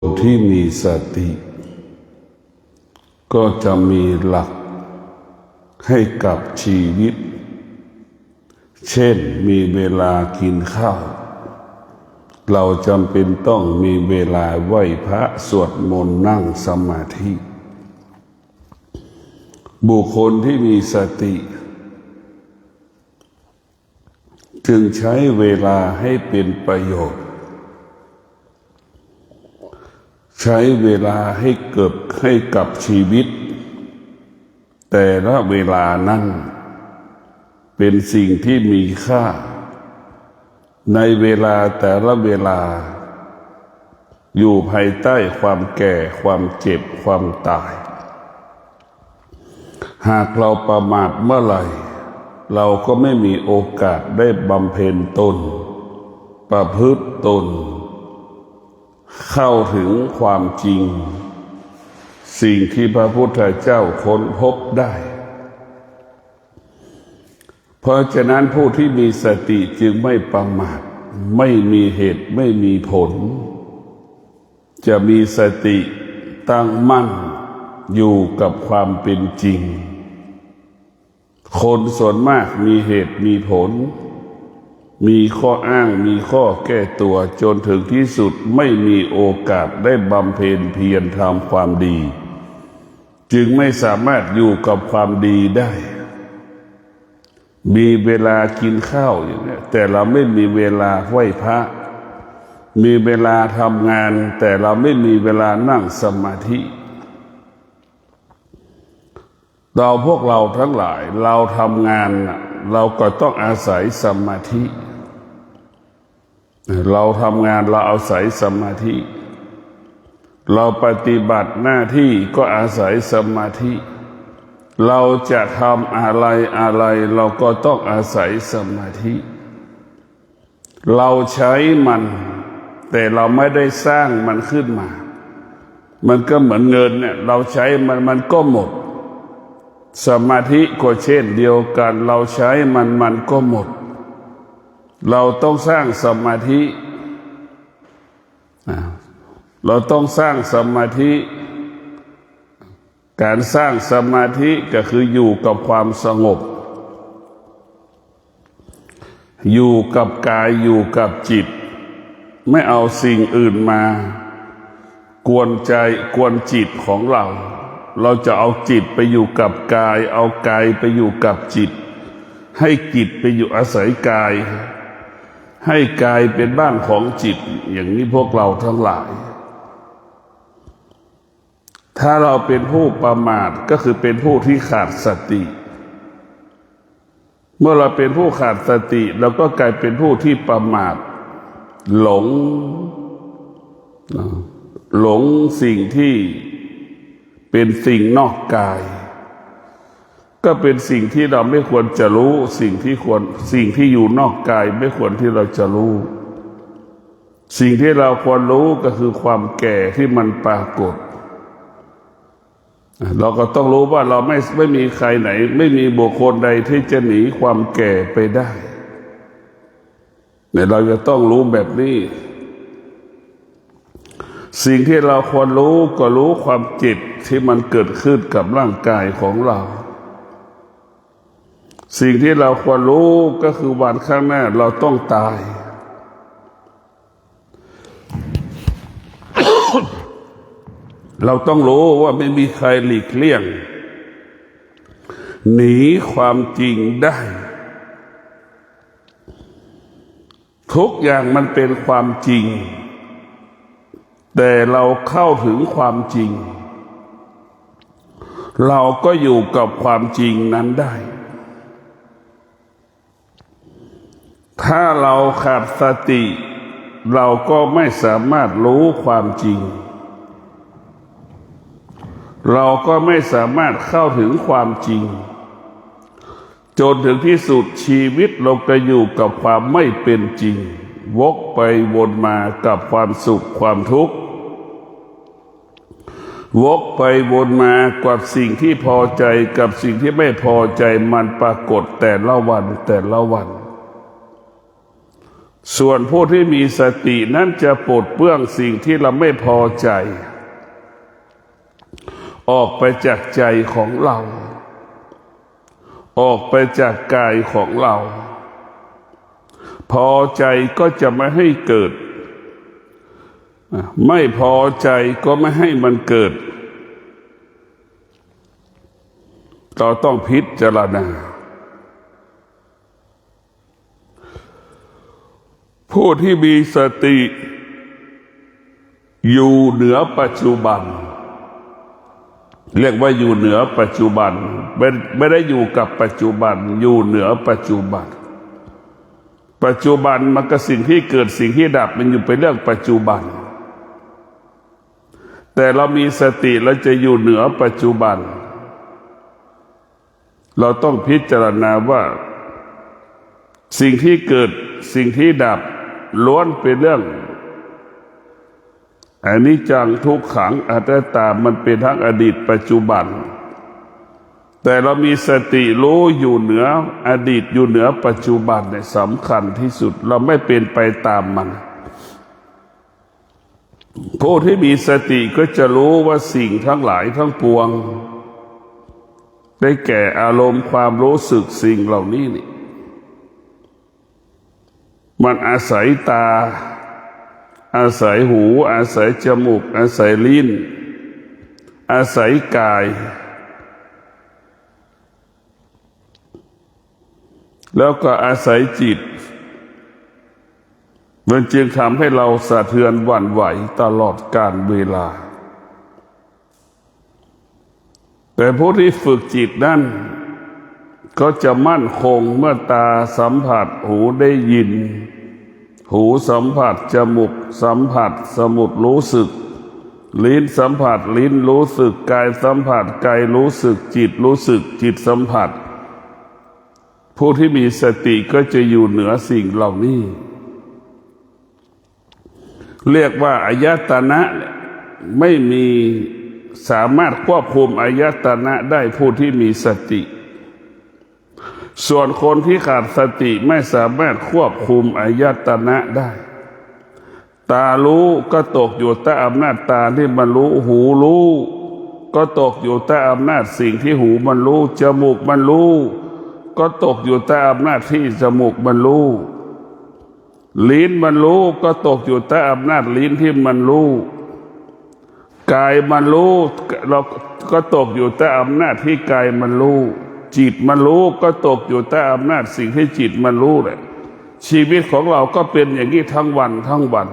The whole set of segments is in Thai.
ที่มีสติก็จะมีหลักให้กับชีวิตเช่นมีเวลากินข้าวเราจำเป็นต้องมีเวลาไหว้พระสวดมนต์นั่งสมาธิบุคคลที่มีสติจึงใช้เวลาให้เป็นประโยชน์ใช้เวลาให้กับชีวิตแต่ละเวลานั้นเป็นสิ่งที่มีค่าในเวลาแต่ละเวลาอยู่ภายใต้ความแก่ความเจ็บความตายหากเราประมาทเมื่อไหร่เราก็ไม่มีโอกาสได้บำเพ็ญตนประพฤติตนเข้าถึงความจริงสิ่งที่พระพุทธเจ้าค้นพบได้เพราะฉะนั้นผู้ที่มีสติจึงไม่ประมาทไม่มีเหตุไม่มีผลจะมีสติตั้งมั่นอยู่กับความเป็นจริงคนส่วนมากมีเหตุมีผลมีข้ออ้างมีข้อแก้ตัวจนถึงที่สุดไม่มีโอกาสได้บำเพ็ญเพียรทำความดีจึงไม่สามารถอยู่กับความดีได้มีเวลากินข้าวอย่างนี้แต่เราไม่มีเวลาไหว้พระมีเวลาทำงานแต่เราไม่มีเวลานั่งสมาธิพวกเราทั้งหลายเราทำงานเราก็ต้องอาศัยสมาธิเราทำงานเราอาศัยสมาธิเราปฏิบัติหน้าที่ก็อาศัยสมาธิเราจะทำอะไรเราก็ต้องอาศัยสมาธิเราใช้มันแต่เราไม่ได้สร้างมันขึ้นมามันก็เหมือนเงินเนี่ยเราใช้มันก็หมดสมาธิก็เช่นเดียวกันเราใช้มันก็หมดเราต้องสร้างสมาธิเราต้องสร้างสมาธิการสร้างสมาธิก็คืออยู่กับความสงบอยู่กับกายอยู่กับจิตไม่เอาสิ่งอื่นมากวนใจกวนจิตของเราจะเอาจิตไปอยู่กับกายเอากายไปอยู่กับจิตให้จิตไปอยู่อาศัยกายให้กายเป็นบ้านของจิตอย่างนี้พวกเราทั้งหลายถ้าเราเป็นผู้ประมาทก็คือเป็นผู้ที่ขาดสติเมื่อเราเป็นผู้ขาดสติเราก็กลายเป็นผู้ที่ประมาทหลงสิ่งที่เป็นสิ่งนอกกายก็เป็นสิ่งที่เราไม่ควรจะรู้สิ่งที่อยู่นอกกายไม่ควรที่เราจะรู้สิ่งที่เราควรรู้ก็คือความแก่ที่มันปรากฏเราก็ต้องรู้ว่าเราไม่มีใครไหนไม่มีบุคคลใดที่จะหนีความแก่ไปได้แต่เราจะต้องรู้แบบนี้สิ่งที่เราควรรู้ก็รู้ความเจ็บที่มันเกิดขึ้นกับร่างกายของเราสิ่งที่เราควรรู้ก็คือวันข้างหน้าเราต้องตาย เราต้องรู้ว่าไม่มีใครหลีกเลี่ยงหนีความจริงได้ทุกอย่างมันเป็นความจริงแต่เราเข้าถึงความจริงเราก็อยู่กับความจริงนั้นได้ถ้าเราขาดสติเราก็ไม่สามารถรู้ความจริงเราก็ไม่สามารถเข้าถึงความจริงจนถึงที่สุดชีวิตเราก็อยู่กับความไม่เป็นจริงวกไปวนมากับความสุขความทุกข์วกไปวนมากับสิ่งที่พอใจกับสิ่งที่ไม่พอใจมันปรากฏแต่ละวัน ส่วนผู้ที่มีสตินั้นจะปลดเปลื้องสิ่งที่เราไม่พอใจออกไปจากใจของเราออกไปจากกายของเราพอใจก็จะไม่ให้เกิดไม่พอใจก็ไม่ให้มันเกิดเราต้องพิจารณาผู้ที่มีสติอยู่เหนือปัจจุบันเรียกว่าอยู่เหนือปัจจุบันไม่ได้อยู่กับปัจจุบันอยู่เหนือปัจจุบันปัจจุบันมันก็สิ่งที่เกิดสิ่งที่ดับมันอยู่เป็นเรื่องปัจจุบันแต่เรามีสติเราจะอยู่เหนือปัจจุบันเราต้องพิจารณาว่าสิ่งที่เกิดสิ่งที่ดับล้วนเป็นเรื่องอนิจจังทุกขังอนัตตามันเป็นทั้งอดีตปัจจุบันแต่เรามีสติรู้อยู่เหนืออดีตอยู่เหนือปัจจุบันเนี่ยสำคัญที่สุดเราไม่เป็นไปตามมันผู้ที่มีสติก็จะรู้ว่าสิ่งทั้งหลายทั้งปวงได้แก่อารมณ์ความรู้สึกสิ่งเหล่านี้นี่มันอาศัยตาอาศัยหูอาศัยจมูกอาศัยลิ้นอาศัยกายแล้วก็อาศัยจิตมันจึงทำให้เราสะเทือนหวั่นไหวตลอดกาลเวลาแต่ผู้ที่ฝึกจิตนั่นก็จะมั่นคงเมื่อตาสัมผัสหูได้ยินหูสัมผัสจมูกสัมผัสสมุดรู้สึกลิ้นสัมผัสลิ้นรู้สึกกายสัมผัสกายรู้สึกจิตรู้สึกจิตสัมผัสผู้ที่มีสติก็จะอยู่เหนือสิ่งเหล่านี้เรียกว่าอายตนะไม่มีสามารถควบคุมอายตนะได้ผู้ที่มีสติส่วนคนที่ขาดสติไม่สามารถควบคุมอายตนะได้ตารู้ก็ตกอยู่ใต้อำนาจตาที่มันรู้หูรู้ก็ตกอยู่ใต้อำนาจสิ่งที่หูมันรู้จมูกมันรู้ก็ตกอยู่ใต้อำนาจที่จมูกมันรู้ลิ้นมันรู้ก็ตกอยู่ใต้อำนาจลิ้นที่มันรู้กายมันรู้เราก็ตกอยู่ใต้อำนาจที่กายมันรู้จิตมันรู้ก็ตกอยู่ใต้อำนาจสิ่งที่จิตมันรู้แหละชีวิตของเราก็เป็นอย่างนี้ทั้งวันทั้งวัน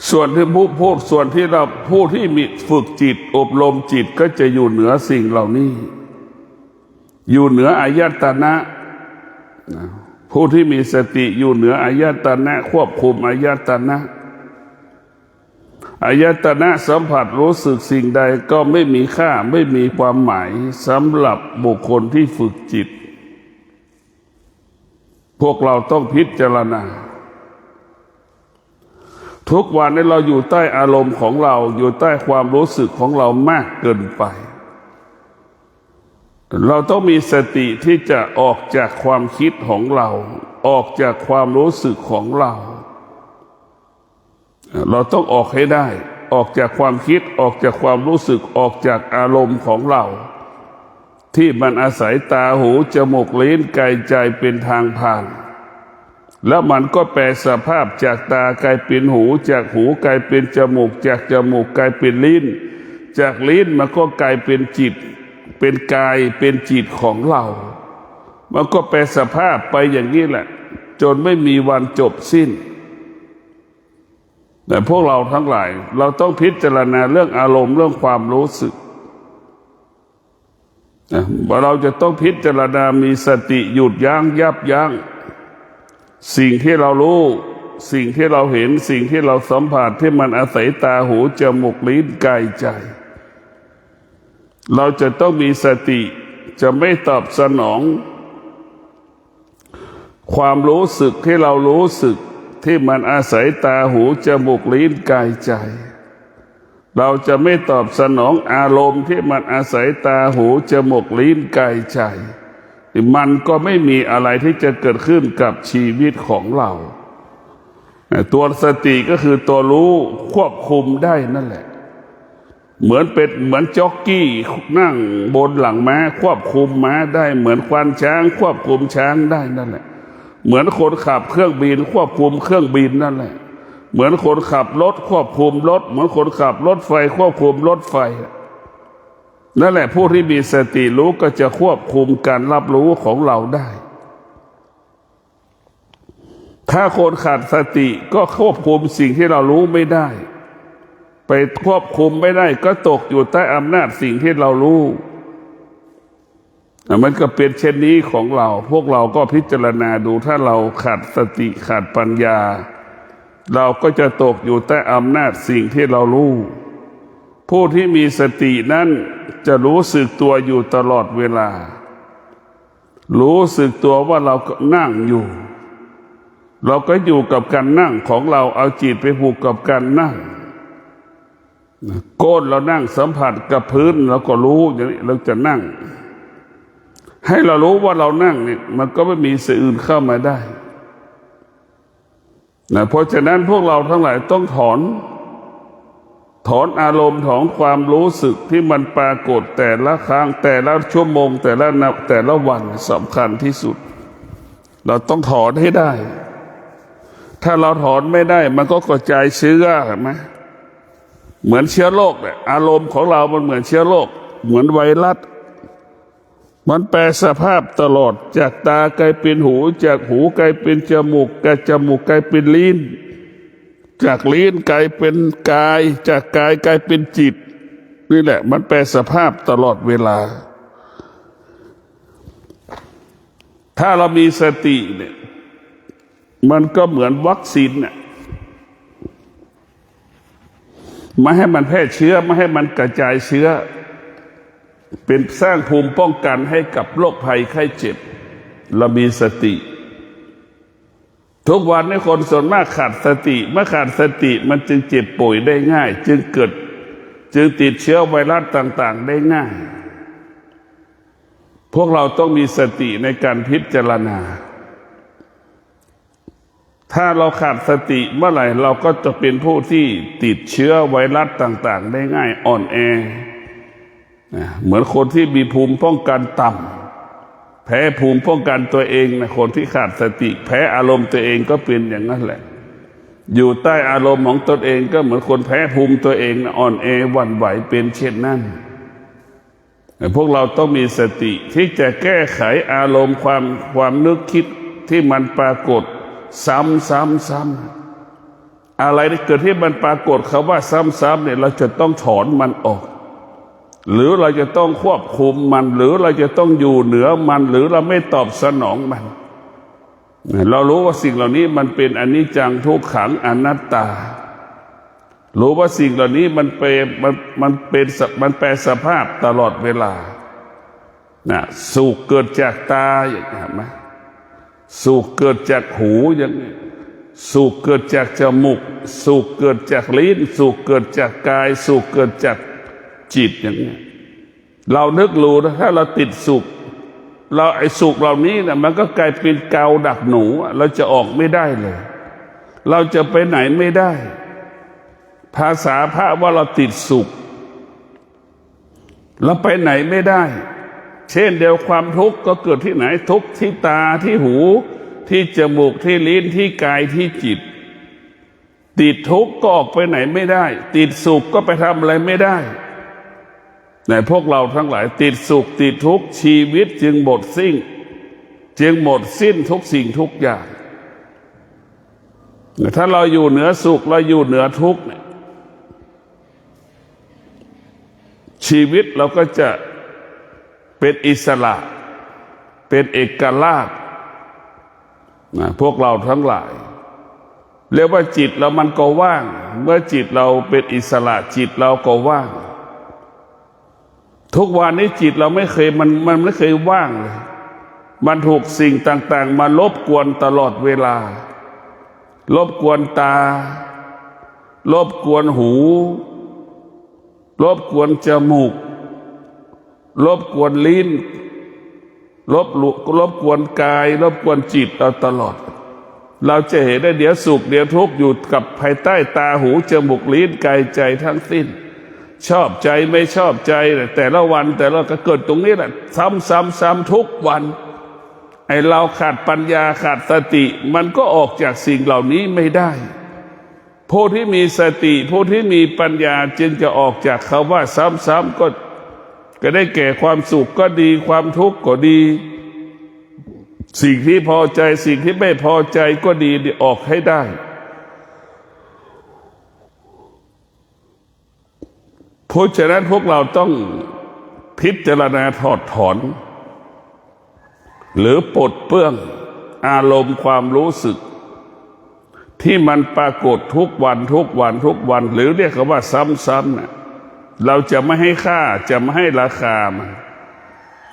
ส่วนที่ผู้ที่มีฝึกจิตอบรมจิตก็จะอยู่เหนือสิ่งเหล่านี้อยู่เหนืออายตนะผู้ที่มีสติอยู่เหนืออายตนะควบคุมอายตนะอายตนะสัมผัสรู้สึกสิ่งใดก็ไม่มีค่าไม่มีความหมายสำหรับบุคคลที่ฝึกจิตพวกเราต้องพิจารณาทุกวันนี้เราอยู่ใต้อารมณ์ของเราอยู่ใต้ความรู้สึกของเรามากเกินไปเราต้องมีสติที่จะออกจากความคิดของเราออกจากความรู้สึกของเราต้องออกให้ได้ออกจากความคิดออกจากความรู้สึกออกจากอารมณ์ของเราที่มันอาศัยตาหูจมูกลิ้นกายใจเป็นทางผ่านแล้วมันก็แปลสภาพจากตากลายเป็นหูจากหูกลายเป็นจมูกจากจมูกกลายเป็นลิ้นจากลิ้นมันก็กลายเป็นจิตเป็นกายเป็นจิตของเรามันก็แปลสภาพไปอย่างนี้แหละจนไม่มีวันจบสิ้นแต่พวกเราทั้งหลายเราต้องพิจารณาเรื่องอารมณ์เรื่องความรู้สึกเราจะต้องพิจารณามีสติหยุดยั้งยับยั้งสิ่งที่เรารู้สิ่งที่เราเห็นสิ่งที่เราสัมผัสที่มันอาศัยตาหูจมูกลิ้นกายใจเราจะต้องมีสติจะไม่ตอบสนองความรู้สึกที่เรารู้สึกที่มันอาศัยตาหูจมูกลิ้นกายใจเราจะไม่ตอบสนองอารมณ์ที่มันอาศัยตาหูจมูกลิ้นกายใจ มันก็ไม่มีอะไรที่จะเกิดขึ้นกับชีวิตของเราตัวสติก็คือตัวรู้ควบคุมได้นั่นแหละเหมือนจ็อกกี้นั่งบนหลังม้าควบคุมม้าได้เหมือนควานช้างควบคุมช้างได้นั่นแหละเหมือนคนขับเครื่องบินควบคุมเครื่องบินนั่นแหละเหมือนคนขับรถควบคุมรถเหมือนคนขับรถไฟควบคุมรถไฟนั่นแหละผู้ที่มีสติรู้ก็จะควบคุมการรับรู้ของเราได้ถ้าคนขาดสติก็ควบคุมสิ่งที่เรารู้ไม่ได้ไปควบคุมไม่ได้ก็ตกอยู่ใต้อำนาจสิ่งที่เรารู้มันก็เป็นเช่นนี้ของเราพวกเราก็พิจารณาดูถ้าเราขาดสติขาดปัญญาเราก็จะตกอยู่ใต้อำนาจสิ่งที่เรารู้ผู้ที่มีสตินั้นจะรู้สึกตัวอยู่ตลอดเวลารู้สึกตัวว่าเรานั่งอยู่เราก็อยู่กับการนั่งของเราเอาจิตไปผูกกับการนั่งก้นเรานั่งสัมผัสกับพื้นเราก็รู้อย่างนี้เราจะนั่งให้เรารู้ว่าเรานั่งเนี่ยมันก็ไม่มีสิ่งอื่นเข้ามาได้เพราะฉะนั้นพวกเราทั้งหลายต้องถอนอารมณ์ของความรู้สึกที่มันปรากฏแต่ละครั้งแต่ละชั่วโมงแต่ละวันสำคัญที่สุดเราต้องถอนให้ได้ถ้าเราถอนไม่ได้มันก็กระจายเชื้อเห็นไหมเหมือนเชื้อโรคเนี่ยอารมณ์ของเรามันเหมือนเชื้อโรคเหมือนไวรัสมันแปรสภาพตลอดจากตากลายเป็นหูจากหูกลายเป็นจมูกจากจมูกกลายเป็นลิ้นจากลิ้นกลายเป็นกายจากกายกลายเป็นจิตนี่แหละมันแปรสภาพตลอดเวลาถ้าเรามีสติเนี่ยมันก็เหมือนวัคซีนเนี่ยไม่ให้มันแพร่เชื้อไม่ให้มันกระจายเชื้อเป็นสร้างภูมิป้องกันให้กับโรคภัยไข้เจ็บเรามีสติทุกวันนี้คนส่วนมากขาดสติเมื่อขาดสติมันจึงเจ็บป่วยได้ง่ายจึงติดเชื้อไวรัสต่างๆได้ง่ายพวกเราต้องมีสติในการพิจารณาถ้าเราขาดสติเมื่อไหร่เราก็จะเป็นผู้ที่ติดเชื้อไวรัสต่างๆได้ง่ายอ่อนแอเหมือนคนที่มีภูมิป้องกันต่ำแพ้ภูมิป้องกันตัวเองนะคนที่ขาดสติแพ้อารมณ์ตัวเองก็เป็นอย่างนั้นแหละอยู่ใต้อารมณ์ของตนเองก็เหมือนคนแพ้ภูมิตัวเองนะอ่อนแอหวั่นไหวเป็นเช่นนั้นพวกเราต้องมีสติที่จะแก้ไขอารมณ์ความนึกคิดที่มันปรากฏซ้ำๆอะไรที่เกิดที่มันปรากฏคำว่าซ้ำๆเนี่ยเราจะต้องถอนมันออกหรือเราจะต้องควบคุมมันหรือเราจะต้องอยู่เหนือมันหรือเราไม่ตอบสนองมันเรารู้ว่าสิ่งเหล่านี้มันเป็นอนิจจังทุกขังอนัตตารู้ว่าสิ่งเหล่านี้มันแปรสภาพตลอดเวลาสุขเกิดจากตาอย่างนี้ไหมสุขเกิดจากหูอย่างนี้สุขเกิดจากจมูกสุขเกิดจากลิ้นสุขเกิดจากกายสุขเกิดจากจิตอย่างนี้เรานึกรู้นะถ้าเราติดสุขเราไอ้สุขเหล่านี้นะมันก็กลายเป็นกาวดักหนูเราจะออกไม่ได้เลยเราจะไปไหนไม่ได้ภาษาพระว่าเราติดสุขเราไปไหนไม่ได้เช่นเดียวความทุกข์ก็เกิดที่ไหนทุกข์ที่ตาที่หูที่จมูกที่ลิ้นที่กายที่จิตติดทุกข์ก็ออกไปไหนไม่ได้ติดสุขก็ไปทำอะไรไม่ได้ในพวกเราทั้งหลายติดสุขติดทุกข์ชีวิตจึงหมดสิ้นทุกสิ่งทุกอย่างถ้าเราอยู่เหนือสุขเราอยู่เหนือทุกข์ชีวิตเราก็จะเป็นอิสระเป็นเอกราชพวกเราทั้งหลายเรียกว่าจิตเรามันก็ว่างเมื่อจิตเราเป็นอิสระจิตเราก็ว่างทุกวันนี้จิตเราไม่เคยมันไม่เคยว่างเลยมันถูกสิ่งต่างๆมารบกวนตลอดเวลารบกวนตารบกวนหูรบกวนจมูกรบกวนลิ้น รบกวนกายรบกวนจิตเราตลอดเราจะเห็นได้เดี๋ยวสุขเดี๋ยวทุกข์อยู่กับภายใต้ตาหูจมูกลิ้นกายใจทั้งสิ้นชอบใจไม่ชอบใจแต่ละวันแต่ละก็เกิดตรงนี้แหละซ้ำทุกวันไอ้เราขาดปัญญาขาดสติมันก็ออกจากสิ่งเหล่านี้ไม่ได้ผู้ที่มีสติผู้ที่มีปัญญาจึงจะออกจากคำว่าซ้ำก็ได้แก่ความสุขก็ดีความทุกข์ก็ดีสิ่งที่พอใจสิ่งที่ไม่พอใจก็ดีออกให้ได้เพราะฉะนั้นพวกเราต้องพิจารณาถอดถอนหรือปลดเปลื้องอารมณ์ความรู้สึกที่มันปรากฏทุกวันหรือเรียกว่าซ้ำๆน่ะเราจะไม่ให้ค่าจะไม่ให้ราคามัน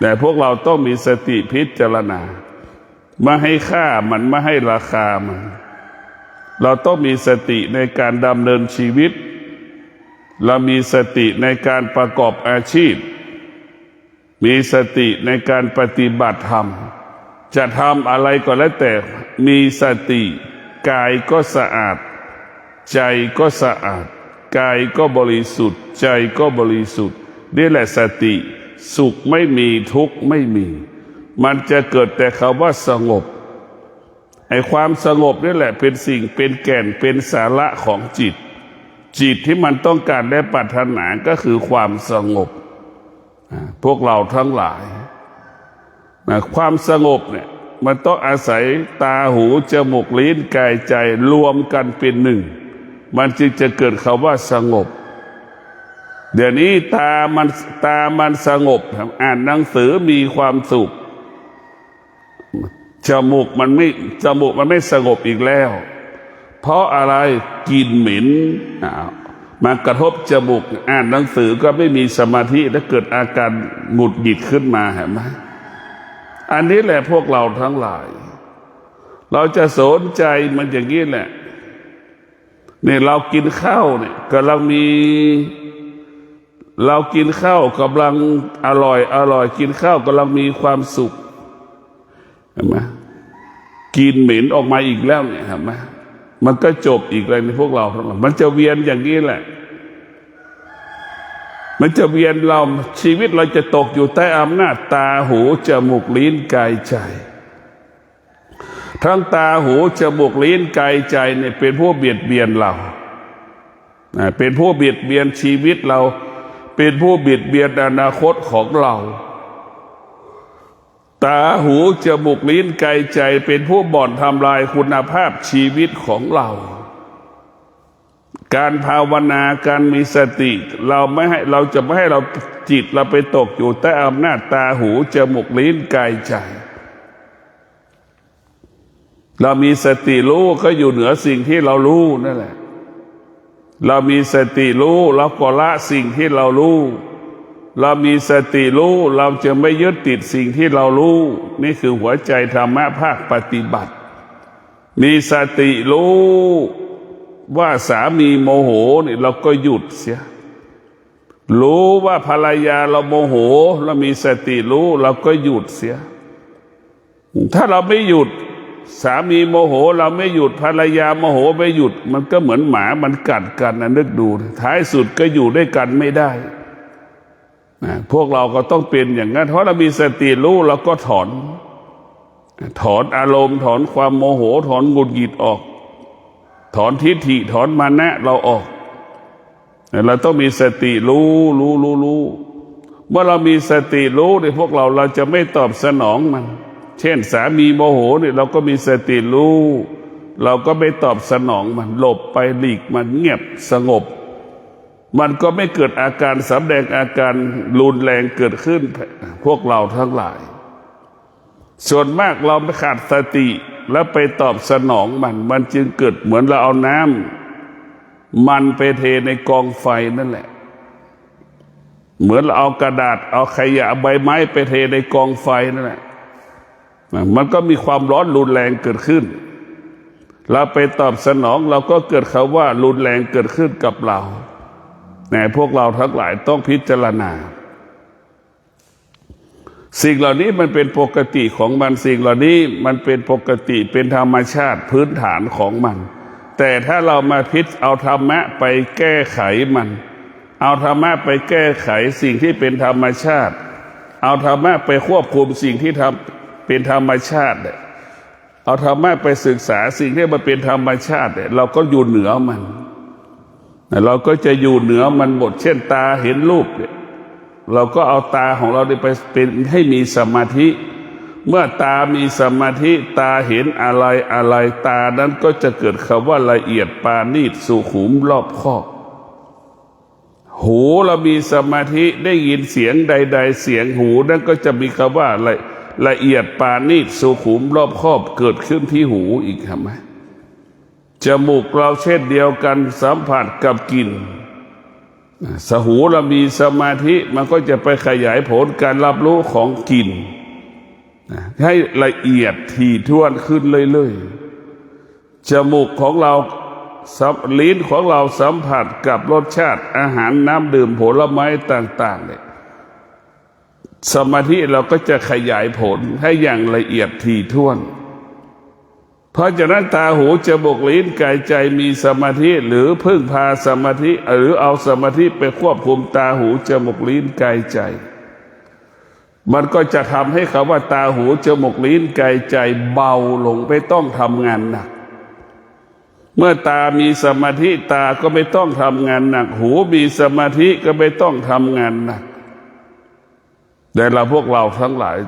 แต่พวกเราต้องมีสติพิจารณาไม่ให้ค่ามันไม่ให้ราคามันเราต้องมีสติในการดำเนินชีวิตเรามีสติในการประกอบอาชีพมีสติในการปฏิบัติธรรมจะทำอะไรก็แล้วแต่มีสติกายก็สะอาดใจก็สะอาดกายก็บริสุทธิ์ใจก็บริสุทธิ์นี่แหละสติสุขไม่มีทุกข์ไม่มีมันจะเกิดแต่คำว่าสงบไอ้ความสงบนี่แหละเป็นสิ่งเป็นแก่นเป็นสาระของจิตที่มันต้องการและปรารถนาก็คือความสงบพวกเราทั้งหลายความสงบเนี่ยมันต้องอาศัยตาหูจมูกลิ้นกายใจรวมกันเป็นหนึ่งมันจึงจะเกิดคำว่าสงบเดี๋ยวนี้ตามันสงบอ่านหนังสือมีความสุขจมูกมันไม่สงบอีกแล้วเพราะอะไรกลิ่นเหม็นมากระทบจมูกอ่านหนังสือก็ไม่มีสมาธิและเกิดอาการหงุดหงิดขึ้นมาเห็นไหมอันนี้แหละพวกเราทั้งหลายเราจะสนใจมันอย่างนี้แหละเนี่ยเรากินข้าวเนี่ยกำลังเรากินข้าวกำลังอร่อยกินข้าวกำลังมีความสุขเห็นไหมกินเหม็นออกมาอีกแล้วเนี่ยเห็นไหมมันก็จบอีกเลยในพวกเราทั้งหลายมันจะเวียนอย่างนี้แหละมันจะเวียนเราชีวิตเราจะตกอยู่ใต้อำนาจตาหูจมูกลิ้นกายใจทั้งตาหูจมูกลิ้นกายใจเนี่ยเป็นผู้เบียดเบียนเราเป็นผู้เบียดเบียนชีวิตเราเป็นผู้เบียดเบียนอนาคตของเราตาหูจมูกลิ้นกายใจเป็นผู้บ่อนทำลายคุณภาพชีวิตของเราการภาวนาการมีสติเราจะไม่ให้เราจิตเราไปตกอยู่ใต้อำนาจตาหูจมูกลิ้นกายใจเรามีสติรู้ก็อยู่เหนือสิ่งที่เรารู้นั่นแหละเรามีสติรู้เราก็ละสิ่งที่เรารู้เรามีสติรู้เราจะไม่ยึดติดสิ่งที่เรารู้นี่คือหัวใจธรรมะภาคปฏิบัติมีสติรู้ว่าสามีโมโหนี่เราก็หยุดเสียรู้ว่าภรรยาเราโมโหเรามีสติรู้เราก็หยุดเสียถ้าเราไม่หยุดสามีโมโหเราไม่หยุดภรรยาโมโหไม่หยุดมันก็เหมือนหมามันกัดกันนะนึกดูท้ายสุดก็อยู่ด้วยกันไม่ได้พวกเราก็ต้องเป็นอย่างนั้นเพราะเรามีสติรู้เราก็ถอนอารมณ์ถอนความโมโหถอนหงุดหงิดออกถอนทิฏฐิถอนมานะเราออกเราต้องมีสติรู้เมื่อเรามีสติรู้ในพวกเราจะไม่ตอบสนองมันเช่นสามีโมโหเนี่ยเราก็มีสติรู้เราก็ไม่ตอบสนองมันหลบไปหลีกมันเงียบสงบมันก็ไม่เกิดอาการสำแดงอาการรุนแรงเกิดขึ้นพวกเราทั้งหลายส่วนมากเราไม่ขาดสติแล้วไปตอบสนองมันจึงเกิดเหมือนเราเอาน้ำมันไปเทในกองไฟนั่นแหละเหมือนเราเอากระดาษเอาขยะใบไม้ไปเทในกองไฟนั่นแหละมันก็มีความร้อนรุนแรงเกิดขึ้นเราไปตอบสนองเราก็เกิดคำว่ารุนแรงเกิดขึ้นกับเราพวกเราทั้งหลายต้องพิจารณา สิ่งเหล่านี้มันเป็นปกติของมันสิ่งเหล่านี้มันเป็นปกติเป็นธรรมชาติพื้นฐานของมันแต่ถ้าเรามาเอาธรรมะไปแก้ไขมันเอาธรรมะไปแก้ไขสิ่งที่เป็นธรรมชาติเอาธรรมะไปควบคุมสิ่งที่เป็นธรรมชาติเอาธรรมะไปศึกษาสิ่งที่มันเป็นธรรมชาติเราก็อยู่เหนือมันเราก็จะอยู่เหนือมันหมดเช่นตาเห็นรูปเราก็เอาตาของเราไปเป็นให้มีสมาธิเมื่อตามีสมาธิตาเห็นอะไรตานั้นก็จะเกิดคำว่าละเอียดปราณีตสุขุมรอบคอบหูเรามีสมาธิได้ยินเสียงใดๆเสียงหูนั้นก็จะมีคำว่าละเอียดปราณีตสุขุมรอบคอบเกิดขึ้นที่หูอีกใช่ไหมจมูกเราเช่นเดียวกันสัมผัสกับกลิ่นสหูเรามีสมาธิมันก็จะไปขยายผลการรับรู้ของกลิ่นให้ละเอียดถี่ถ้วนขึ้นเรื่อยๆจมูกของเราลิ้นของเราสัมผัสกับรสชาติอาหารน้ำดื่มผลไม้ต่างๆเนี่ยสมาธิเราก็จะขยายผลให้อย่างละเอียดถี่ถ้วนเพราะฉะนั้นตาหูจมูกลิ้นกายใจมีสมาธิหรือพึ่งพาสมาธิหรือเอาสมาธิไปควบคุมตาหูจมูกลิ้นกายใจมันก็จะทำให้คำว่าตาหูจมูกลิ้นกายใจเบาลงไม่ต้องทำงานหนักเมื่อตามีสมาธิตาก็ไม่ต้องทำงานหนักหูมีสมาธิก็ไม่ต้องทำงานหนักแต่พวกเราทั้งหลาย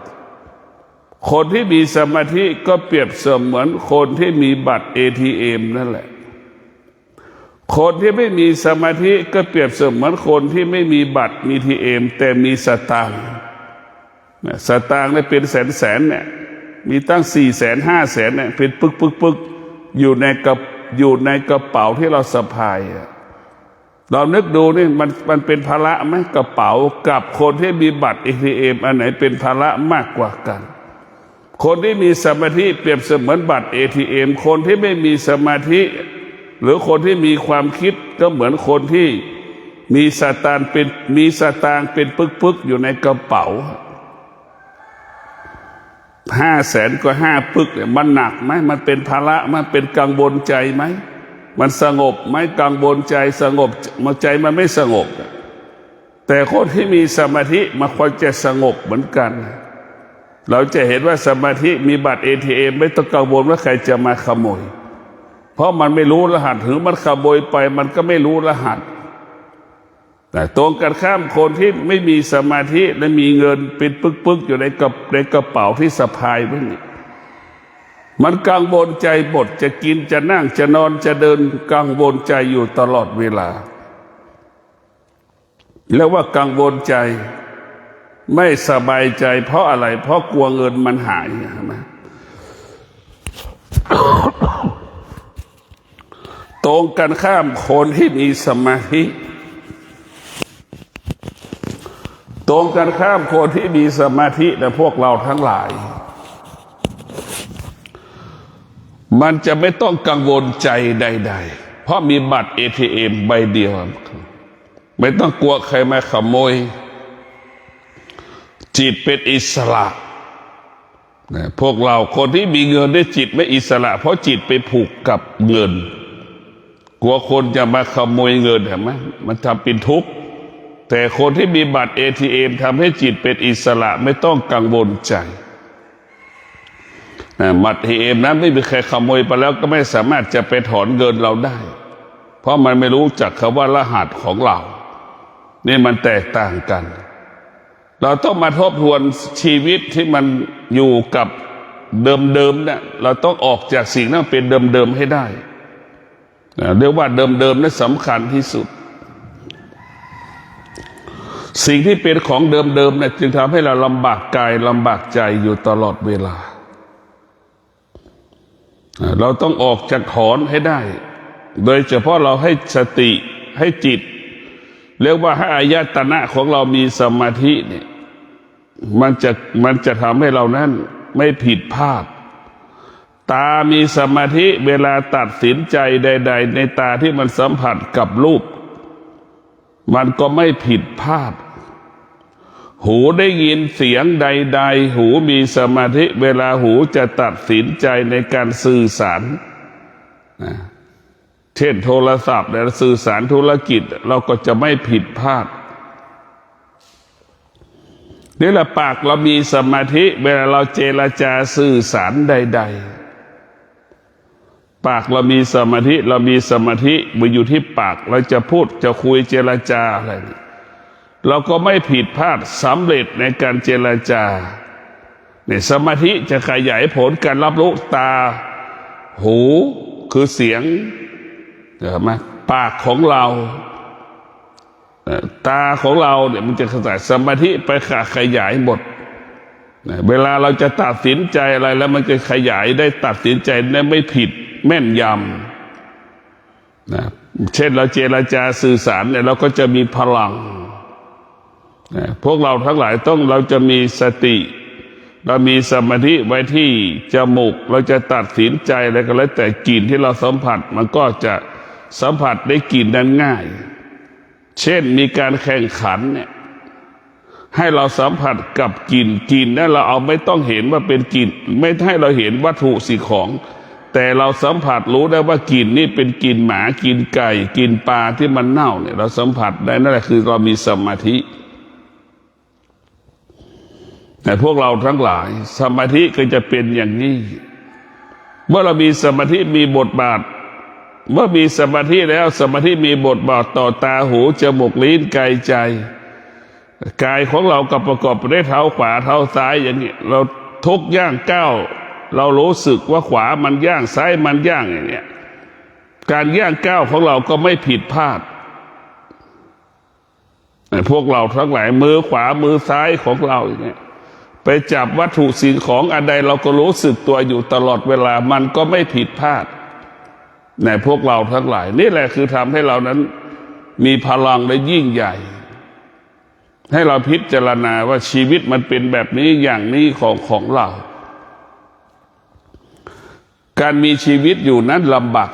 คนที่มีสมาธิก็เปรียบเสมือนคนที่มีบัตร ATM นั่นแหละคนที่ไม่มีสมาธิก็เปรียบเสมือนคนที่ไม่มีบัตร ATM แต่มีสตางค์สตางค์เนี่ยเป็นแสนเนี่ยมีตั้ง400,000 500,000เนี่ยเป็นปึกอยู่ในกระเป๋าที่เราสะพายเรานึกดูนี่มันเป็นภาระไหมกระเป๋ากับคนที่มีบัตร ATM อันไหนเป็นภาระมากกว่ากันคนที่มีสมาธิเปรียบเสมือนบัตร ATM คนที่ไม่มีสมาธิหรือคนที่มีความคิดก็เหมือนคนที่มีสตางค์เป็นปึกอยู่ในกระเป๋า500,000ก็5 ปึกเนี่ยมันหนักไหมมันเป็นภาระมันเป็นกังวลใจไหมมันสงบไหมกังวลใจสงบใจมันไม่สงบแต่คนที่มีสมาธิมันควรจะสงบเหมือนกันเราจะเห็นว่าสมาธิมีบัตร ATM ไม่ต้องกังวลว่าใครจะมาขโมยเพราะมันไม่รู้รหัสหรือมันขโมยไปมันก็ไม่รู้รหัสแต่ตรงกันข้ามคนที่ไม่มีสมาธิและมีเงินเป็นปึกอยู่ในกระเป๋าที่สะพายไว้นี่มันกังวลใจหมดจะกินจะนั่งจะนอนจะเดินกังวลใจอยู่ตลอดเวลาแล้วว่ากังวลใจไม่สบายใจเพราะอะไรเพราะกลัวเงินมันหายนะตรงกันข้ามคนที่มีสมาธิตรงกันข้ามคนที่มีสมาธิและพวกเราทั้งหลายมันจะไม่ต้องกังวลใจใดๆเพราะมีบัตร ATM ใบเดียวไม่ต้องกลัวใครมาขโมยจิตเป็นอิสระพวกเราคนที่มีเงินได้จิตไม่อิสระเพราะจิตไปผูกกับเงินกลัวคนจะมาขโมยเงินเห็นไหมมันทำเป็นทุกข์แต่คนที่มีบัตร ATM ทำให้จิตเป็นอิสระไม่ต้องกังวลใจบัตร ATM นั้นไม่มีใครขโมยไปแล้วก็ไม่สามารถจะไปถอนเงินเราได้เพราะมันไม่รู้จักคำว่ารหัสของเรานี่มันแตกต่างกันเราต้องมาทบทวนชีวิตที่มันอยู่กับเดิมๆเนี่ยเราต้องออกจากสิ่งนั้นเป็นเดิมๆให้ได้เรียกว่าเดิมๆนั้นสำคัญที่สุดสิ่งที่เป็นของเดิมๆเนี่ยจึงทำให้เราลำบากกายลำบากใจอยู่ตลอดเวลาเราต้องออกจากถอนให้ได้โดยเฉพาะเราให้สติให้จิตเรียกว่าให้อายตนะของเรามีสมาธิเนี่ยมันจะทำให้เรานั้นไม่ผิดพลาดตามีสมาธิเวลาตัดสินใจใดๆในตาที่มันสัมผัสกับรูปมันก็ไม่ผิดพลาด หูได้ยินเสียงใดๆหูมีสมาธิเวลาหูจะตัดสินใจในการสื่อสารเช่นโทรศัพท์และสื่อสารธุรกิจเราก็จะไม่ผิดพลาดนี่แหละปากเรามีสมาธิเวลาเราเจรจาสื่อสารใดๆปากเรามีสมาธิเรามีสมาธิมันอยู่ที่ปากเราจะพูดจะคุยเจรจาอะไรเราก็ไม่ผิดพลาดสำเร็จในการเจรจาเนี่ยสมาธิจะขยายผลการรับรู้ตาหูคือเสียงเห็นไหมปากของเราตาของเราเนี่ยมันจะขยายสมาธิไปขยายหมดเวลาเราจะตัดสินใจอะไรแล้วมันจะขยายได้ตัดสินใจได้ไม่ผิดแม่นยำเช่นเราเจรจาสื่อสารเนี่ยเราก็จะมีพลังพวกเราทั้งหลายเราจะมีสติเรามีสมาธิไว้ที่จมูกเราจะตัดสินใจอะไรก็แล้วแต่กลิ่นที่เราสัมผัสมันก็จะสัมผัสได้กลิ่นนั้นง่ายเช่นมีการแข่งขันเนี่ยให้เราสัมผัสกับกลิ่นนั้นเราเอาไม่ต้องเห็นว่าเป็นกลิ่นไม่ให้เราเห็นวัตถุสิ่งของแต่เราสัมผัสรู้ได้ว่ากลิ่นนี่เป็นกลิ่นหมากลิ่นไก่กลิ่นปลาที่มันเน่าเนี่ยเราสัมผัสได้นั่นแหละคือเรามีสมาธิแต่พวกเราทั้งหลายสมาธิก็จะเป็นอย่างนี้เมื่อเรามีสมาธิมีบทบาทเมื่อมีสมาธิแล้วสมาธิมีบทบาทต่อตาหูจมูกลิ้นกายใจกายของเราก็ประกอบไปด้วยเท้าขวาเท้าซ้ายอย่างนี้เราทุกย่างก้าวเรารู้สึกว่าขวามันย่างซ้ายมันย่างอย่างนี้การย่างก้าวของเราก็ไม่ผิดพลาดพวกเราทั้งหลายมือขวามือซ้ายของเราอย่างนี้ไปจับวัตถุสิ่งของอันใดเราก็รู้สึกตัวอยู่ตลอดเวลามันก็ไม่ผิดพลาดในพวกเราทั้งหลายนี่แหละคือทำให้เรานั้นมีพลังและยิ่งใหญ่ให้เราพิจารณาว่าชีวิตมันเป็นแบบนี้อย่างนี้ของเราการมีชีวิตอยู่นั้นลำบาก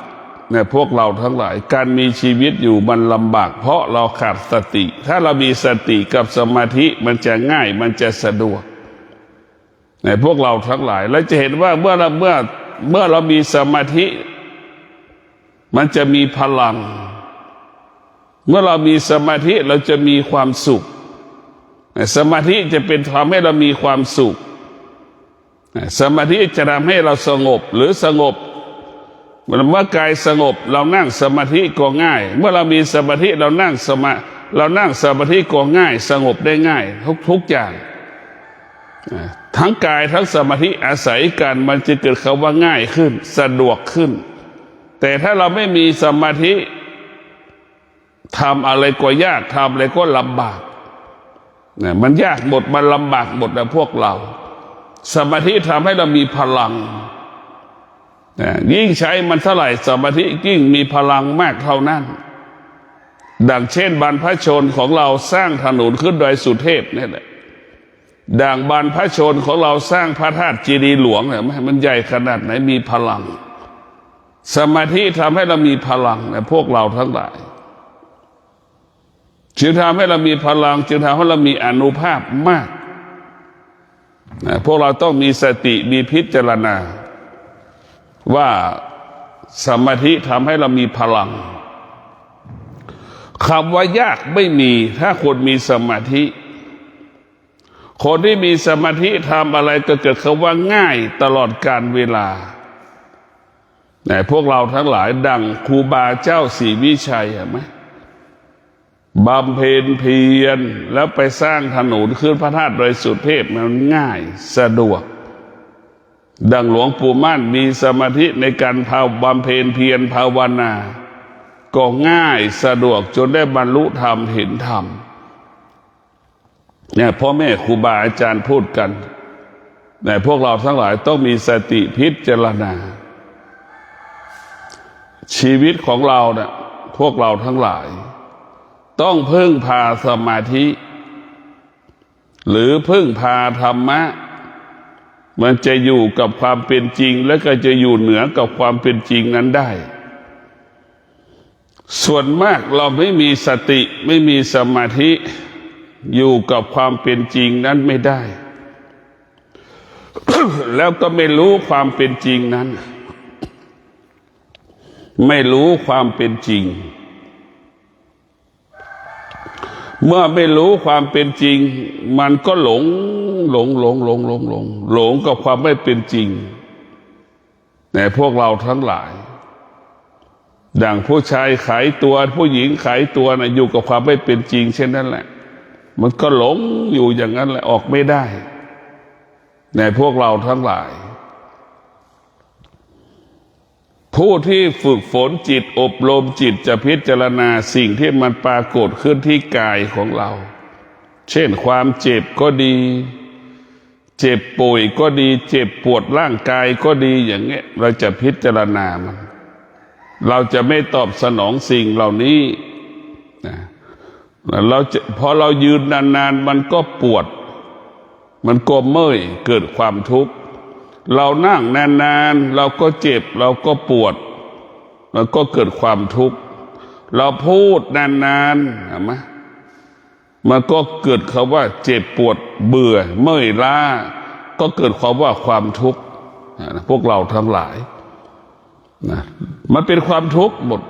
เนี่ยพวกเราทั้งหลายการมีชีวิตอยู่มันลำบากเพราะเราขาดสติถ้าเรามีสติกับสมาธิมันจะง่ายมันจะสะดวกในพวกเราทั้งหลายและจะเห็นว่าเมื่อเรามีสมาธิมันจะมีพลังเมื่อเรามีสมาธิเราจะมีความสุขสมาธิจะเป็นทำให้เรามีความสุขสมาธิจะทำให้เราสงบหรือสงบเมื่อกายสงบเรานั่งสมาธิก็ง่ายเมื่อเรามีสมาธิเรานั่งสมาธิก็ง่ายสงบได้ง่ายทุกอย่างทั้งกายทั้งสมาธิอาศัยกันมันจะเกิดคำว่าง่ายขึ้นสะดวกขึ้นแต่ถ้าเราไม่มีสมาธิทำอะไรก็ยากทำอะไรก็ลำบากมันยากหมดมันลำบากหมดนะพวกเราสมาธิทำให้เรามีพลังยิ่งใช้มันเท่าไหร่สมาธิยิ่งมีพลังมากเท่านั้นดังเช่นบรรพชนของเราสร้างถนนขึ้นโดยสุเทพนี่แหละดังบรรพชนของเราสร้างพระธาตุเจดีย์หลวงเนี่ยมันใหญ่ขนาดไหนมีพลังสมาธิทำให้เรามีพลังนะพวกเราทั้งหลายจึงทำให้เรามีพลังจึงทำให้เรามีอานุภาพมากนะพวกเราต้องมีสติมีพิจารณาว่าสมาธิทำให้เรามีพลังคำว่ายากไม่มีถ้าคนมีสมาธิคนที่มีสมาธิทำอะไรก็เกิดคำว่าง่ายตลอดกาลเวลาพวกเราทั้งหลายดังครูบาเจ้าศรีวิชัยเห็นไหมบำเพ็ญเพียรแล้วไปสร้างถนนขึ้นพระธาตุโดยสุเทพมันง่ายสะดวกดังหลวงปู่มั่นมีสมาธิในการบำเพ็ญเพียรภาวนาก็ง่ายสะดวกจนได้บรรลุธรรมเห็นธรรมเนี่ยพ่อแม่ครูบาอาจารย์พูดกันแต่พวกเราทั้งหลายต้องมีสติพิจารณาชีวิตของเราเนี่ยพวกเราทั้งหลายต้องพึ่งพาสมาธิหรือพึ่งพาธรรมะมันจะอยู่กับความเป็นจริงและก็จะอยู่เหนือกับความเป็นจริงนั้นได้ส่วนมากเราไม่มีสติไม่มีสมาธิ อยู่กับความเป็นจริงนั้นไม่ได้ แล้วก็ไม่รู้ความเป็นจริงนั้นไม่รู้ความเป็นจริงเมื่อไม่รู้ความเป็นจริงมันก็หลงกับความไม่เป็นจริงแต่พวกเราทั้งหลายดังผู้ชายขายตัวผู้หญิงขายตัวนะอยู่กับความไม่เป็นจริงเช่นนั้นแหละมันก็หลงอยู่อย่างนั้นแหละออกไม่ได้ในพวกเราทั้งหลายผู้ที่ฝึกฝนจิตอบรมจิตจะพิจารณาสิ่งที่มันปรากฏขึ้นที่กายของเราเช่นความเจ็บก็ดีเจ็บป่วยก็ดีเจ็บปวดร่างกายก็ดีอย่างเงี้ยเราจะพิจารณามันเราจะไม่ตอบสนองสิ่งเหล่านี้นะพอเรายืนนานๆมันก็ปวดมันก็เมื่อยเกิดความทุกข์เรานั่งนานๆเราก็เจ็บเราก็ปวดมันก็เกิดความทุกข์เราพูดนานๆเห็นไหมมันก็เกิดคำว่าเจ็บปวดเบื่อเมื่อยล้าก็เกิดความว่าความทุกข์พวกเราทั้งหลายนะมันเป็นความทุกข์หมด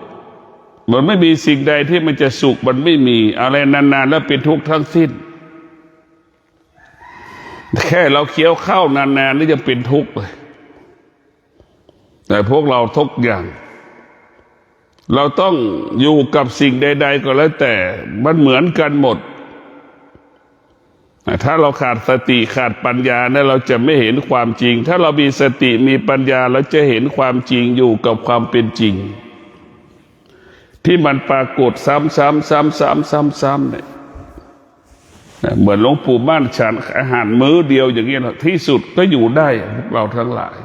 มันไม่มีสิ่งใดที่มันจะสุขมันไม่มีอะไรนานๆแล้วเป็นทุกข์ทั้งสิ้นแค่เราเคี้ยวข้าวนานๆนี่จะเป็นทุกข์เลยแต่พวกเราทุกอย่างเราต้องอยู่กับสิ่งใดๆก็แล้วแต่มันเหมือนกันหมดถ้าเราขาดสติขาดปัญญาเนี่ยเราจะไม่เห็นความจริงถ้าเรามีสติมีปัญญาเราจะเห็นความจริงอยู่กับความเป็นจริงที่มันปรากฏซ้ำๆเนี่ยเหมือนหลวงปู่มั่นฉันอาหารมื้อเดียวอย่างนี้นะที่สุดก็อยู่ได้พวกเราทั้งหลาย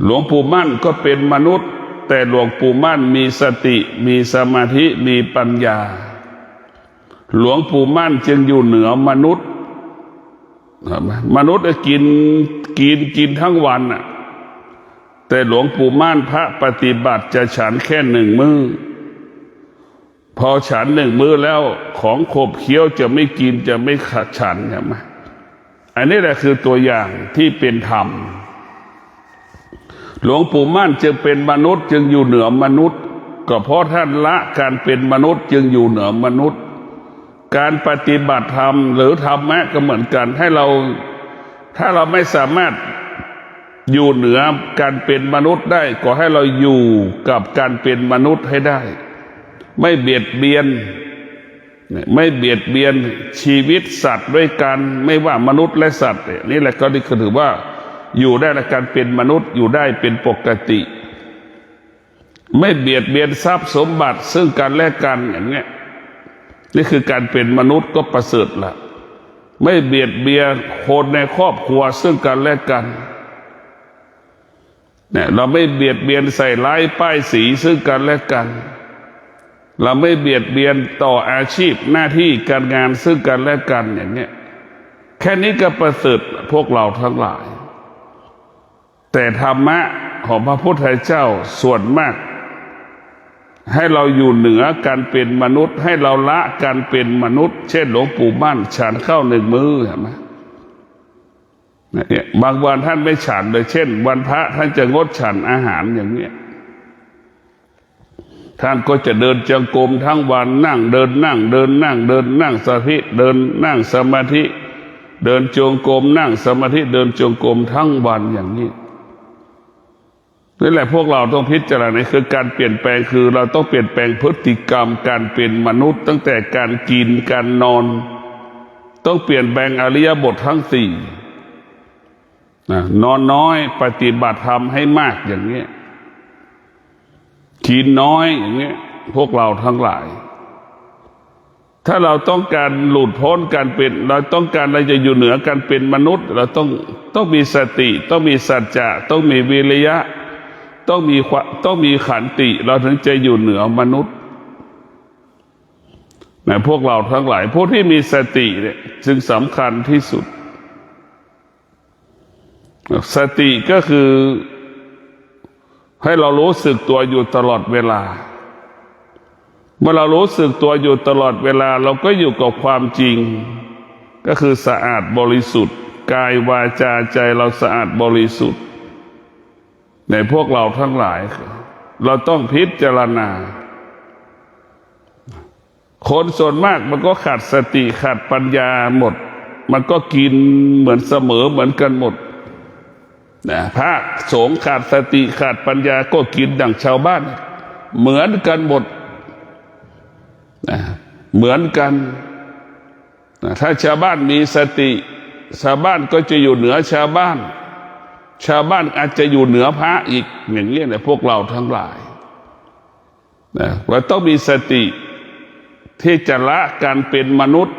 หลวงปู่มั่นก็เป็นมนุษย์แต่หลวงปู่มั่นมีสติมีสมาธิมีปัญญาหลวงปู่มั่นจึงอยู่เหนือมนุษย์มนุษย์กินทั้งวันน่ะแต่หลวงปู่มั่นพระปฏิบัติจะฉันแค่1 มื้อพอฉัน1 มื้อแล้วของขบเคี้ยวจะไม่กินจะไม่ขัดฉันใช่ไหมอันนี้แหละคือตัวอย่างที่เป็นธรรมหลวงปู่มั่นจึงเป็นมนุษย์จึงอยู่เหนือมนุษย์ก็เพราะท่านละการเป็นมนุษย์จึงอยู่เหนือมนุษย์การปฏิบัติธรรมหรือธรรมะก็เหมือนกันให้เราถ้าเราไม่สามารถอยู่เหนือการเป็นมนุษย์ได้ก็ให้เราอยู่กับการเป็นมนุษย์ให้ได้ไม่เบียดเบียนชีวิตสัตว์ด้วยกันไม่ว่ามนุษย์และสัตว์นี่แหละก็ถือว่าอยู่ได้ในการเป็นมนุษย์อยู่ได้เป็นปกติไม่เบียดเบียนทรัพย์สมบัติซึ่งกันและกันอย่างเงี้ยนี่คือการเป็นมนุษย์ก็ประเสริฐละไม่เบียดเบียนคนในครอบครัวซึ่งกันและกันเนี่ยเราไม่เบียดเบียนใส่ร้ายป้ายสีซึ่งกันและกันเราไม่เบียดเบียนต่ออาชีพหน้าที่การงานซึ่งกันและกันอย่างเงี้ยแค่นี้ก็ประเสริฐพวกเราทั้งหลายแต่ธรรมะของพระพุทธเจ้าส่วนมากให้เราอยู่เหนือการเป็นมนุษย์ให้เราละการเป็นมนุษย์เช่นหลวงปู่มั่นฉันข้าว1 มื้อเห็นไหมเนี่ยบางวันท่านไม่ฉันเลยเช่นวันพระท่านจะงดฉันอาหารอย่างเนี้ยท่านก็จะเดินจงกรมทั้งวันนั่งเดินนั่งสมาธิเดินนั่งสมาธิเดินจงกรมนั่งสมาธิเดินจงกรมทั้งวันอย่างนี้นี่แหละพวกเราต้องพิจารณาคือการเปลี่ยนแปลงคือเราต้องเปลี่ยนแปลงพฤติกรรมการเป็นมนุษย์ตั้งแต่การกินการนอนต้องเปลี่ยนแปลงอริยบททั้ง4นอนน้อยปฏิบัติธรรมให้มากอย่างนี้กินน้อยอย่างนี้พวกเราทั้งหลายถ้าเราต้องการหลุดพ้นการเป็นเราต้องการเราจะอยู่เหนือการเป็นมนุษย์เราต้องมีสติต้องมีสัจจะต้องมีวิริยะต้องมีขันติเราถึงจะอยู่เหนือมนุษย์พวกเราทั้งหลายผู้ที่มีสติเนี่ยจึงสำคัญที่สุดสติก็คือให้เรารู้สึกตัวอยู่ตลอดเวลา มื่อเรารู้สึกตัวอยู่ตลอดเวลาเราก็อยู่กับความจริงก็คือสะอาดบริสุทธิ์กายวาจาใจเราสะอาดบริสุทธิ์ในพวกเราทั้งหลายเราต้องพิจารณาคนส่วนมากมันก็ขาดสติขาดปัญญาหมดมันก็กินเหมือนเสมอเหมือนกันหมดนะพระสงฆ์ขาดสติขาดปัญญาก็กินดั่งชาวบ้านเหมือนกันหมดนะเหมือนกันนะถ้าชาวบ้านมีสติชาวบ้านก็จะอยู่เหนือชาวบ้านชาวบ้านอาจจะอยู่เหนือพระอีกอย่างนี้นะพวกเราทั้งหลายนะเราต้องมีสติที่จะละการเป็นมนุษย์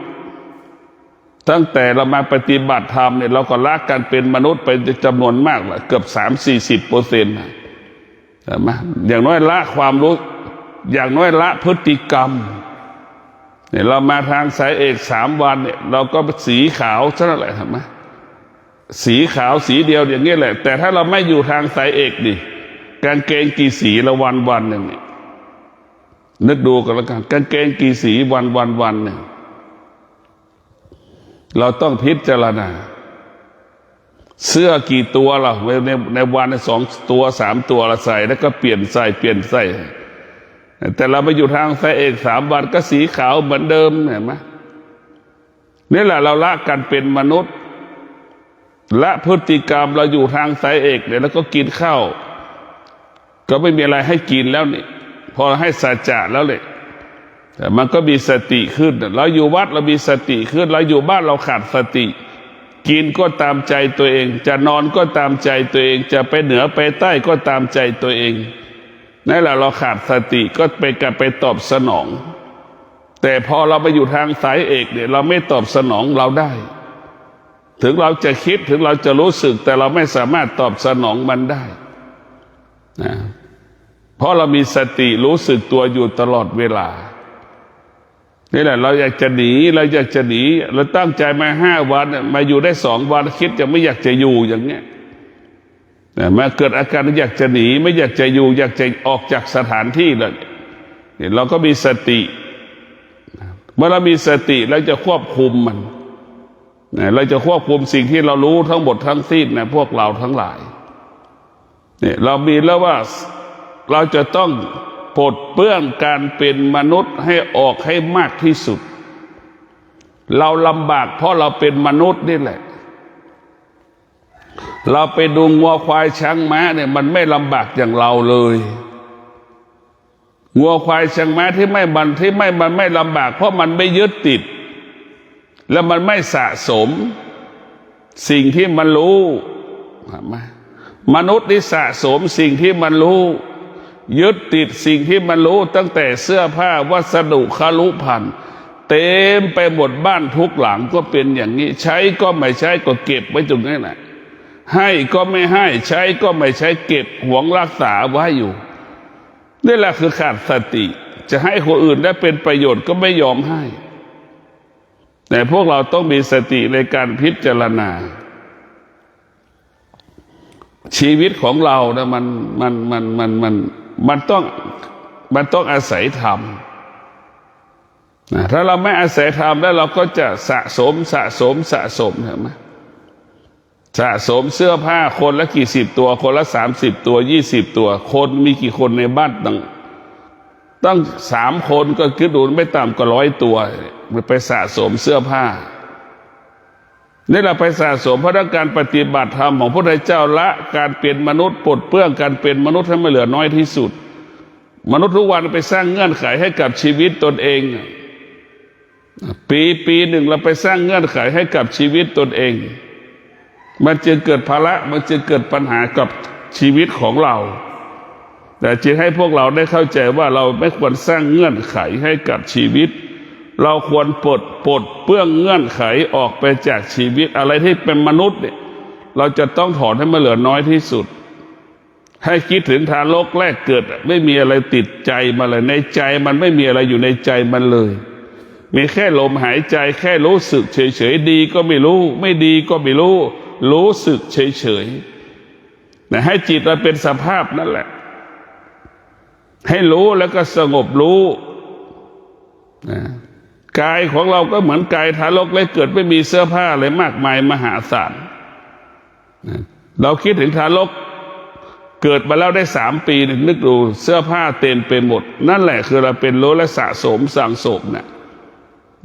ตั้งแต่เรามาปฏิบัติธรรมเนี่ยเราก็ละการเป็นมนุษย์ไปจำนวนมากเกือบ30-40%ใช่ไหมอย่างน้อยละความรู้อย่างน้อยละพฤติกรรมเนี่ยเรามาทางสายเอก3 วันเนี่ยเราก็สีขาวซะนั่นแหละใช่ไหมสีขาวสีเดียวอย่างนี้แหละแต่ถ้าเราไม่อยู่ทางสายเอกดิกางเกงกี่สีละวันหนึ่งเนี่ยนึกดูกันแล้วกันกางเกงกี่สีวันหนึ่งเราต้องพิจารณาเสื้อกี่ตัวเราในวัน2 ตัว 3 ตัวเราใส่แล้วก็เปลี่ยนใส่แต่เราไปอยู่ทางสายเอก3 วันก็สีขาวเหมือนเดิมเห็นไหมนี่แหละเราละกันเป็นมนุษย์ละพฤติกรรมเราอยู่ทางสายเอกเนี่ยแล้วก็กินข้าวก็ไม่มีอะไรให้กินแล้วนี่พอให้สัจจะแล้วเลยแต่มันก็มีสติขึ้นเราอยู่วัดเรามีสติขึ้นเราอยู่บ้านเราขาดสติกินก็ตามใจตัวเองจะนอนก็ตามใจตัวเองจะไปเหนือไปใต้ก็ตามใจตัวเองนั่นแหละเราขาดสติก็ไปตอบสนองแต่พอเราไปอยู่ทางสายเอกเนี่ยเราไม่ตอบสนองเราได้ถึงเราจะคิดถึงเราจะรู้สึกแต่เราไม่สามารถตอบสนองมันได้นะเพราะเรามีสติรู้สึกตัวอยู่ตลอดเวลานี่แหละเราอยากจะหนีเราตั้งใจมา5 วันมาอยู่ได้2 วันคิดจะไม่อยากจะอยู่อย่างเงี้ยมาเกิดอาการอยากจะหนีไม่อยากจะอยู่อยากจะออกจากสถานที่เลยเนี่ยเราก็มีสติเมื่อเรามีสติเราจะควบคุมมันเราจะควบคุมสิ่งที่เรารู้ทั้งหมดทั้งสิ้นนะพวกเราทั้งหลายเนี่ยเรามีแล้วว่าเราจะต้องปลดเปลื้องการเป็นมนุษย์ให้ออกให้มากที่สุดเราลำบากเพราะเราเป็นมนุษย์นี่แหละเราไปดูงัวควายช้างม้าเนี่ยมันไม่ลำบากอย่างเราเลยงัวควายช้างม้าที่มันไม่ลำบากเพราะมันไม่ยึดติดแล้วมันไม่สะสมสิ่งที่มันรู้มนุษย์นี่สะสมสิ่งที่มันรู้ยึดติดสิ่งที่มันรู้ตั้งแต่เสื้อผ้าวัสดุคารุภัณฑ์เต็มไปหมดบ้านทุกหลังก็เป็นอย่างนี้ใช้ก็ไม่ใช้ก็เก็บไว้ตรงนี้แหละให้ก็ไม่ให้ใช้ก็ไม่ใช้เก็บหวงรักษาไว้อยู่นี่แหละคือขาดสติจะให้คนอื่นได้เป็นประโยชน์ก็ไม่ยอมให้แต่พวกเราต้องมีสติในการพิจารณาชีวิตของเรานะมันต้องอาศัยธรรมถ้าเราไม่อาศัยธรรมแล้วเราก็จะสะสมเห็นไหมสะสมเสื้อผ้าคนละกี่10 ตัวคนละ30 ตัว20 ตัวคนมีกี่คนในบ้านตั้ง3 คนก็คิดดูไม่ต่ำกว่า100 ตัวไปสะสมเสื้อผ้านี่เราไปสะสมเพราะการปฏิบัติธรรมของพระพุทธเจ้าละการเป็นมนุษย์ปลดเปลื้องการเป็นมนุษย์ให้ไม่เหลือน้อยที่สุดมนุษย์ทุกวันไปสร้างเงื่อนไขให้กับชีวิตตนเองปีหนึ่งเราไปสร้างเงื่อนไขให้กับชีวิตตนเองมันจึงเกิดภาระมันจึงเกิดปัญหากับชีวิตของเราแต่จึงให้พวกเราได้เข้าใจว่าเราไม่ควรสร้างเงื่อนไขให้กับชีวิตเราควรปลดเปลื้องเงื่อนไขออกไปจากชีวิตอะไรที่เป็นมนุษย์เนี่ยเราจะต้องถอนให้มันเหลือน้อยที่สุดให้คิดถึงทารกแรกเกิดไม่มีอะไรติดใจมาเลยในใจมันไม่มีอะไรอยู่ในใจมันเลยมีแค่ลมหายใจแค่รู้สึกเฉยๆดีก็ไม่รู้ไม่ดีก็ไม่รู้สึกเฉยๆให้จิตเราเป็นสภาพนั่นแหละให้รู้แล้วก็สงบรู้ นะกายของเราก็เหมือนกายทารกเล็กเกิดไม่มีเสื้อผ้าอะไรมากมายมหาศาลนะเราคิดถึงทารกเกิดมาแล้วได้3 ปีนึกดูเสื้อผ้าเต็มไปหมดนั่นแหละคือเราเป็นโลและสะสมสั่งสมเนี่ย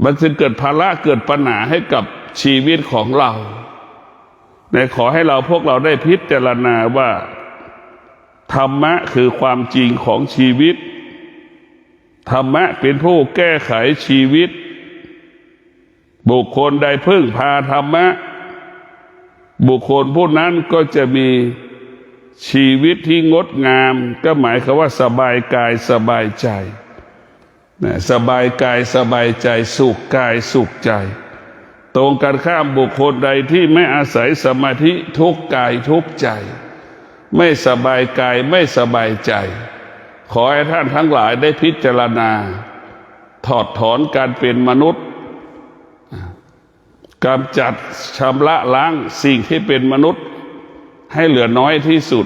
มันจึงเกิดภาระเกิดปัญหาให้กับชีวิตของเราแต่ขอให้พวกเราได้พิจารณาว่าธรรมะคือความจริงของชีวิตธรรมะเป็นผู้แก้ไขชีวิตบุคคลใดพึ่งพาธรรมะบุคคลผู้นั้นก็จะมีชีวิตที่งดงามก็หมายความว่าสบายกายสบายใจสบายกายสบายใจสุขกายสุขใจตรงกันข้ามบุคคลใดที่ไม่อาศัยสมาธิทุกข์กายทุกข์ใจไม่สบายกายไม่สบายใจขอให้ท่านทั้งหลายได้พิจารณาถอดถอนการเป็นมนุษย์กำจัดชำระล้างสิ่งที่เป็นมนุษย์ให้เหลือน้อยที่สุด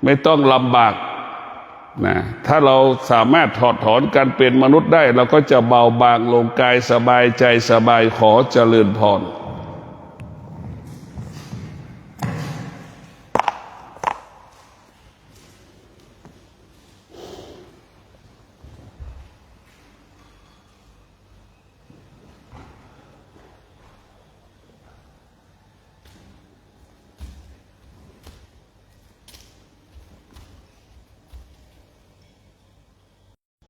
ไม่ต้องลำบากนะถ้าเราสามารถถอดถอนการเป็นมนุษย์ได้เราก็จะเบาบางลงกายสบายใจสบายขอเจริญพร